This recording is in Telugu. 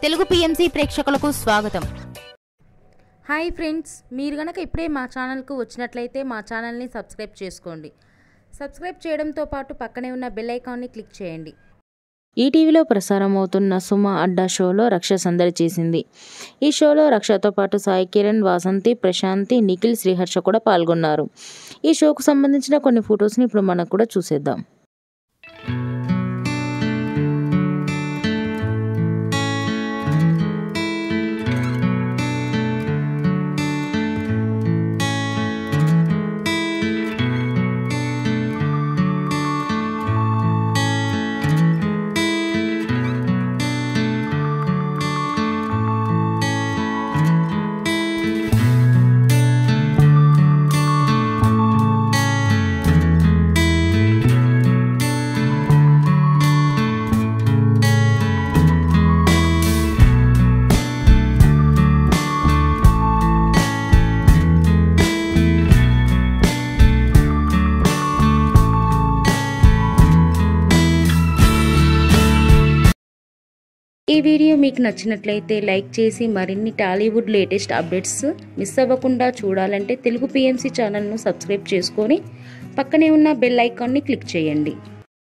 తెలుగు పిఎంసి ప్రేక్షకులకు స్వాగతం. హాయ్ ఫ్రెండ్స్, మీరు గనక ఇప్పుడే మా ఛానల్కు వచ్చినట్లయితే మా ఛానల్ని సబ్స్క్రైబ్ చేసుకోండి. సబ్స్క్రైబ్ చేయడంతో పాటు పక్కనే ఉన్న బెల్ ఐకాన్ని క్లిక్ చేయండి. ఈటీవీలో ప్రసారం అవుతున్న సుమ అడ్డా షోలో రక్ష సందడి చేసింది. ఈ షోలో రక్షతో పాటు సాయి కిరణ్, వాసంతి, ప్రశాంతి, నిఖిల్, శ్రీహర్ష కూడా పాల్గొన్నారు. ఈ షోకు సంబంధించిన కొన్ని ఫొటోస్ని ఇప్పుడు మనం కూడా చూసేద్దాం. ఈ వీడియో మీకు నచ్చినట్లయితే లైక్ చేసి మరిన్ని టాలీవుడ్ లేటెస్ట్ అప్డేట్స్ మిస్ అవ్వకుండా చూడాలంటే తెలుగు పిఎంసి ఛానల్ను సబ్స్క్రైబ్ చేసుకొని పక్కనే ఉన్న బెల్ ఐకాన్ని క్లిక్ చేయండి.